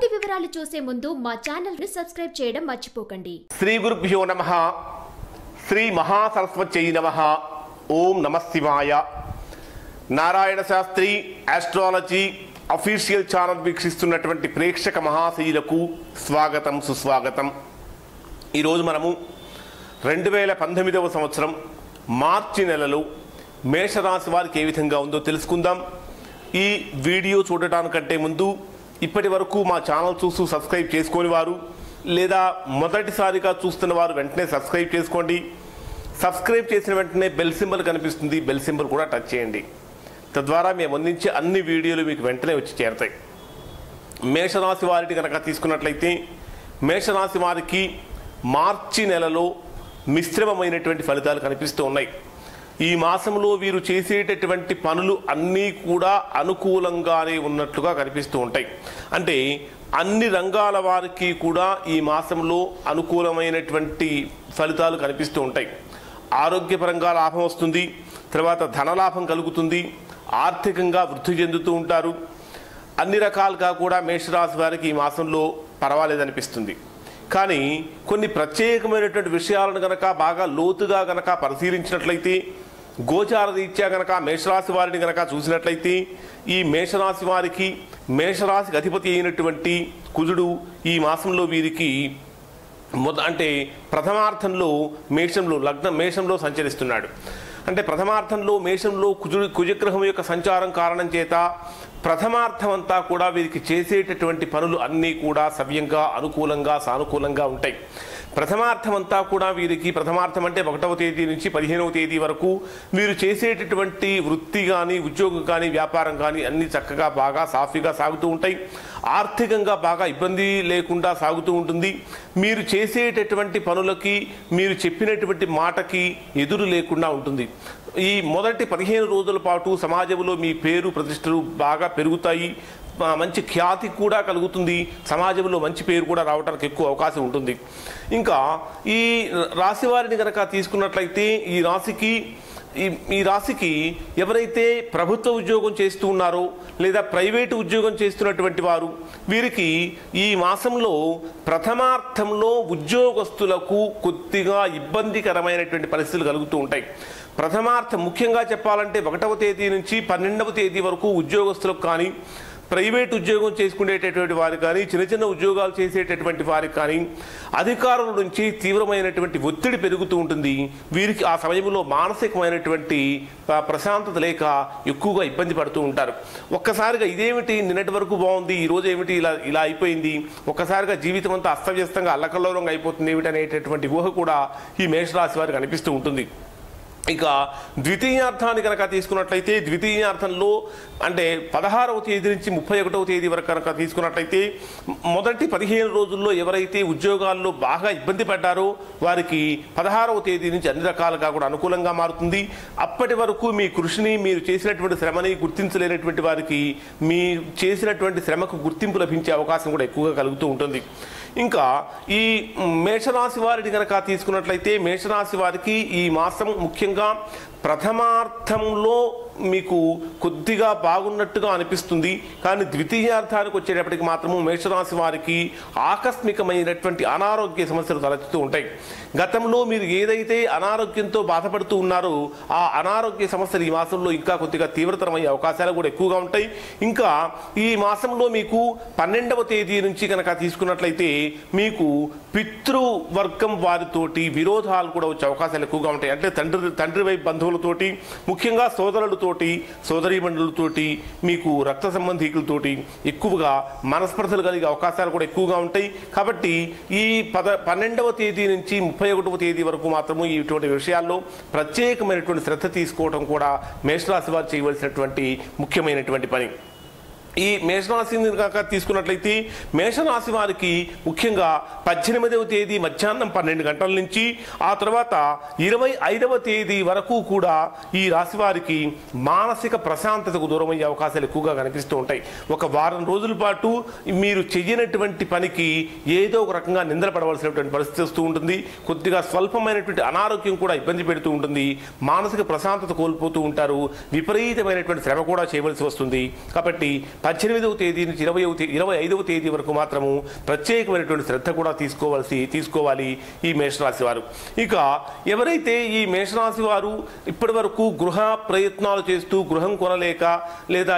పూర్తి వివరాలు చూసే ముందు మా ఛానల్ ని సబ్స్క్రైబ్ చేయడం మర్చిపోకండి. శ్రీ గురుభ్యో నమః. శ్రీ మహాసరస్వత్యై నమః. ఓం నమః శివాయ. Narayana Shastri astrology official channel వీక్షిస్తున్నటువంటి ప్రేక్షక మహాశయులకు స్వాగతం, సుస్వాగతం. ఈరోజు మనము 2019వ సంవత్సరం మార్చి నెలలో మేషరాశి వారికి ఏ విధంగా ఉందో తెలుసుకుందాం. ఈ వీడియో చూడటానికంటే ముందు ఇప్పటి వరకు మా ఛానల్ చూస్తూ సబ్స్క్రైబ్ చేసుకొని వారు లేదా మొదటిసారిగా చూస్తున్న వారు వెంటనే సబ్స్క్రైబ్ చేసుకోండి. సబ్స్క్రైబ్ చేసిన వెంటనే బెల్ సింబల్ కనిపిస్తుంది, బెల్ సింబల్ కూడా టచ్ చేయండి. తద్వారా మేము అందించే అన్ని వీడియోలు మీకు వెంటనే వచ్చి చేరతాయి. మేషరాశి వారిని కనుక తీసుకున్నట్లయితే మేషరాశి వారికి మార్చి నెలలో మిశ్రమమైనటువంటి ఫలితాలు కనిపిస్తూ ఉన్నాయి. ఈ మాసంలో వీరు చేసేటటువంటి పనులు అన్నీ కూడా అనుకూలంగానే ఉన్నట్లుగా కనిపిస్తూ ఉంటాయి. అంటే అన్ని రంగాల వారికి కూడా ఈ మాసంలో అనుకూలమైనటువంటి ఫలితాలు కనిపిస్తూ ఉంటాయి. ఆరోగ్యపరంగా లాభం వస్తుంది, తర్వాత ధనలాభం కలుగుతుంది, ఆర్థికంగా వృద్ధి చెందుతూ ఉంటారు. అన్ని రకాలుగా కూడా మేషరాశి వారికి ఈ మాసంలో పర్వాలేదనిపిస్తుంది. కానీ కొన్ని ప్రత్యేకమైనటువంటి విషయాలను కనుక బాగా లోతుగా కనుక పరిశీలించినట్లయితే, గోచార రీత్యా కనుక మేషరాశి వారిని కనుక చూసినట్లయితే, ఈ మేషరాశి వారికి మేషరాశికి అధిపతి అయినటువంటి కుజుడు ఈ మాసంలో వీరికి అంటే ప్రథమార్థంలో మేషంలో సంచరిస్తున్నాడు. అంటే ప్రథమార్థంలో మేషంలో కుజగ్రహం యొక్క సంచారం కారణం చేత ప్రథమార్థం అంతా కూడా వీరికి చేసేటటువంటి పనులు అన్నీ కూడా సవ్యంగా, అనుకూలంగా, సానుకూలంగా ఉంటాయి. ప్రథమార్థం అంతా కూడా వీరికి, ప్రథమార్థం అంటే 1వ తేదీ నుంచి 15వ తేదీ వరకు వీరు చేసేటటువంటి వృత్తి కానీ, ఉద్యోగం కానీ, వ్యాపారం కానీ అన్నీ చక్కగా బాగా సాఫీగా సాగుతూ ఉంటాయి. ఆర్థికంగా బాగా ఇబ్బంది లేకుండా సాగుతూ ఉంటుంది. మీరు చేసేటటువంటి పనులకి, మీరు చెప్పినటువంటి మాటకి ఎదురు లేకుండా ఉంటుంది. ఈ మొదటి 15 రోజుల పాటు సమాజంలో మీ పేరు ప్రతిష్టలు బాగా పెరుగుతాయి. మంచి ఖ్యాతి కూడా కలుగుతుంది. సమాజంలో మంచి పేరు కూడా రావడానికి ఎక్కువ అవకాశం ఉంటుంది. ఇంకా ఈ రాశి వారిని కనుక తీసుకున్నట్లయితే ఈ రాశికి ఎవరైతే ప్రభుత్వ ఉద్యోగం చేస్తూ ఉన్నారో లేదా ప్రైవేటు ఉద్యోగం చేస్తున్నటువంటి వారు, వీరికి ఈ మాసంలో ప్రథమార్థంలో ఉద్యోగస్తులకు కొద్దిగా ఇబ్బందికరమైనటువంటి పరిస్థితులు కలుగుతూ ఉంటాయి. ప్రథమార్థం ముఖ్యంగా చెప్పాలంటే 1వ తేదీ నుంచి 12వ తేదీ వరకు ఉద్యోగస్తులకు కానీ, ప్రైవేట్ ఉద్యోగం చేసుకునేటటువంటి వారికి కానీ, చిన్న చిన్న ఉద్యోగాలు చేసేటటువంటి వారికి కానీ అధికారుల నుంచి తీవ్రమైనటువంటి ఒత్తిడి పెరుగుతూ ఉంటుంది. వీరికి ఆ సమయంలో మానసికమైనటువంటి ప్రశాంతత లేక ఎక్కువగా ఇబ్బంది పడుతూ ఉంటారు. ఒక్కసారిగా ఇదేమిటి, నిన్నటి వరకు బాగుంది, ఈరోజు ఏమిటి ఇలా అయిపోయింది, ఒక్కసారిగా జీవితం అంతా అస్తవ్యస్తంగా అల్లకల్లోలంగా అయిపోతుంది ఏమిటి అనేటటువంటి ఊహ కూడా ఈ మేషరాశి వారికి అనిపిస్తూ ఉంటుంది. ఇక ద్వితీయార్థాన్ని కనుక తీసుకున్నట్లయితే, ద్వితీయార్థంలో అంటే 16వ తేదీ నుంచి 31వ తేదీ వరకు కనుక తీసుకున్నట్లయితే, మొదటి 15 రోజుల్లో ఎవరైతే ఉద్యోగాల్లో బాగా ఇబ్బంది పడ్డారో వారికి 16వ తేదీ నుంచి అన్ని రకాలుగా కూడా అనుకూలంగా మారుతుంది. అప్పటి వరకు మీ కృషిని, మీరు చేసినటువంటి శ్రమని గుర్తించలేనటువంటి వారికి మీ చేసినటువంటి శ్రమకు గుర్తింపు లభించే అవకాశం కూడా ఎక్కువగా కలుగుతూ ఉంటుంది. ఇంకా ఈ మేషరాశి వారిని కనుక తీసుకున్నట్లయితే, మేషరాశి వారికి ఈ మాసం ముఖ్యంగా ప్రథమార్థంలో మీకు కొద్దిగా బాగున్నట్టుగా అనిపిస్తుంది. కానీ ద్వితీయార్థానికి వచ్చేటప్పటికి మాత్రము మేషరాశి వారికి ఆకస్మికమైనటువంటి అనారోగ్య సమస్యలు తలెత్తుతూ ఉంటాయి. గతంలో మీరు ఏదైతే అనారోగ్యంతో బాధపడుతూ ఉన్నారో ఆ అనారోగ్య సమస్యలు ఈ మాసంలో ఇంకా కొద్దిగా తీవ్రతరమయ్యే అవకాశాలు కూడా ఎక్కువగా ఉంటాయి. ఇంకా ఈ మాసంలో మీకు 12వ తేదీ నుంచి కనుక తీసుకున్నట్లయితే మీకు పితృవర్గం వారితోటి విరోధాలు కూడా వచ్చే అవకాశాలు ఎక్కువగా ఉంటాయి. అంటే తండ్రి వైపు బంధువులతోటి, ముఖ్యంగా సోదరులతోటి, సోదరీమణులతోటి, మీకు రక్త సంబంధికులతోటి ఎక్కువగా మనస్పర్ధలు కలిగే అవకాశాలు కూడా ఎక్కువగా ఉంటాయి. కాబట్టి ఈ 12వ తేదీ నుంచి 31వ తేదీ వరకు మాత్రము ఇటువంటి విషయాల్లో ప్రత్యేకమైనటువంటి శ్రద్ధ తీసుకోవడం కూడా మేషరాశి వారు చేయవలసినటువంటి ముఖ్యమైనటువంటి పని. ఈ మేషరాశిని కనుక తీసుకున్నట్లయితే మేషరాశి వారికి ముఖ్యంగా 18వ తేదీ మధ్యాహ్నం 12 గంటల నుంచి ఆ తర్వాత 25వ తేదీ వరకు కూడా ఈ రాశి వారికి మానసిక ప్రశాంతతకు దూరమయ్యే అవకాశాలు ఎక్కువగా కనిపిస్తూ ఉంటాయి. ఒక వారం రోజుల పాటు మీరు చేయనటువంటి పనికి ఏదో ఒక రకంగా నిందపడవలసినటువంటి పరిస్థితి వస్తూ ఉంటుంది. కొద్దిగా స్వల్పమైనటువంటి అనారోగ్యం కూడా ఇబ్బంది పెడుతూ ఉంటుంది. మానసిక ప్రశాంతత కోల్పోతూ ఉంటారు. విపరీతమైనటువంటి శ్రమ కూడా చేయవలసి వస్తుంది. కాబట్టి 18వ తేదీ నుంచి 25వ తేదీ వరకు మాత్రము ప్రత్యేకమైనటువంటి శ్రద్ధ కూడా తీసుకోవాలి ఈ మేషరాశి వారు. ఇక ఎవరైతే ఈ మేషరాశి వారు ఇప్పటి వరకు గృహ ప్రయత్నాలు చేస్తూ గృహం కొనలేక లేదా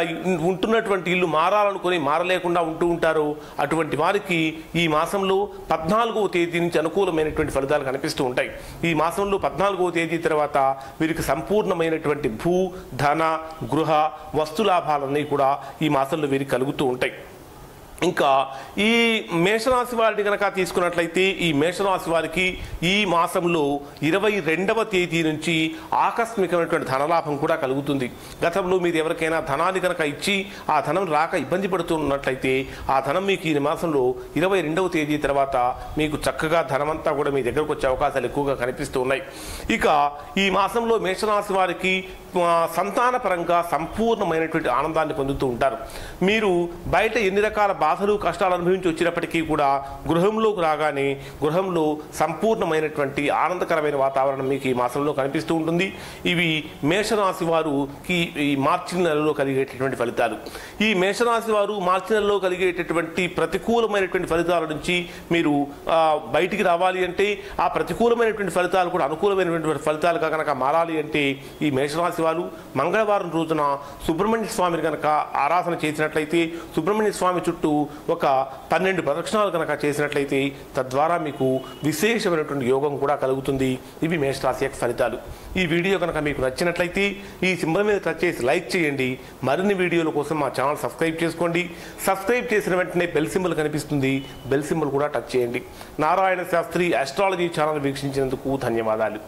ఉంటున్నటువంటి ఇల్లు మారాలనుకుని మారలేకుండా ఉంటూ ఉంటారో అటువంటి వారికి ఈ మాసంలో 14వ తేదీ నుంచి అనుకూలమైనటువంటి ఫలితాలు కనిపిస్తూ ఉంటాయి. ఈ మాసంలో 14వ తేదీ తర్వాత వీరికి సంపూర్ణమైనటువంటి భూ ధన గృహ వస్తు లాభాలన్నీ కూడా ఈ మాసంలో వీరికి కలుగుతూ ఉంటాయి. ఇంకా ఈ మేషరాశి వారిని కనుక తీసుకున్నట్లయితే ఈ మేషరాశి వారికి ఈ మాసంలో 22వ తేదీ నుంచి ఆకస్మికమైనటువంటి ధనలాభం కూడా కలుగుతుంది. గతంలో మీరు ఎవరికైనా ధనాన్ని కనుక ఇచ్చి ఆ ధనం రాక ఇబ్బంది పడుతున్నట్లయితే ఆ ధనం మీకు ఈ మాసంలో 22వ తేదీ తర్వాత మీకు చక్కగా ధనమంతా కూడా మీ దగ్గరకు వచ్చే అవకాశాలు ఎక్కువగా కనిపిస్తూ ఉన్నాయి. ఇక ఈ మాసంలో మేషరాశి వారికి సంతానపరంగా సంపూర్ణమైనటువంటి ఆనందాన్ని పొందుతూ ఉంటారు. మీరు బయట ఎన్ని రకాల బాధలు కష్టాలు అనుభవించి వచ్చినప్పటికీ కూడా గృహంలోకి రాగానే గృహంలో సంపూర్ణమైనటువంటి ఆనందకరమైన వాతావరణం మీకు ఈ మాసంలో కనిపిస్తూ ఉంటుంది. ఇవి మేషరాశి వారికి ఈ మార్చి నెలలో కలిగేటటువంటి ఫలితాలు. ఈ మేషరాశి వారు మార్చి నెలలో కలిగేటటువంటి ప్రతికూలమైనటువంటి ఫలితాల నుంచి మీరు బయటికి రావాలి అంటే ఆ ప్రతికూలమైనటువంటి ఫలితాలు కూడా అనుకూలమైనటువంటి ఫలితాలుగా కనుక మారాలి అంటే ఈ మేషరాశి వారు మంగళవారం రోజున సుబ్రహ్మణ్య స్వామిని కనుక ఆరాధన చేసినట్లయితే సుబ్రహ్మణ్య స్వామి చుట్టూ ఒక 12 ప్రదక్షిణాలు కనుక చేసినట్లయితే తద్వారా మీకు విశేషమైనటువంటి యోగం కూడా కలుగుతుంది. ఇవి మేషరాశి యొక్క ఫలితాలు. ఈ వీడియో కనుక మీకు నచ్చినట్లయితే ఈ సింబల్ మీద టచ్ చేసి లైక్ చేయండి. మరిన్ని వీడియోల కోసం మా ఛానల్ సబ్స్క్రైబ్ చేసుకోండి. సబ్స్క్రైబ్ చేసిన వెంటనే బెల్ సింబల్ కనిపిస్తుంది. బెల్ సింబల్ కూడా టచ్ చేయండి. నారాయణ శాస్త్రి ఆస్ట్రాలజీ ఛానల్ వీక్షించినందుకు ధన్యవాదాలు.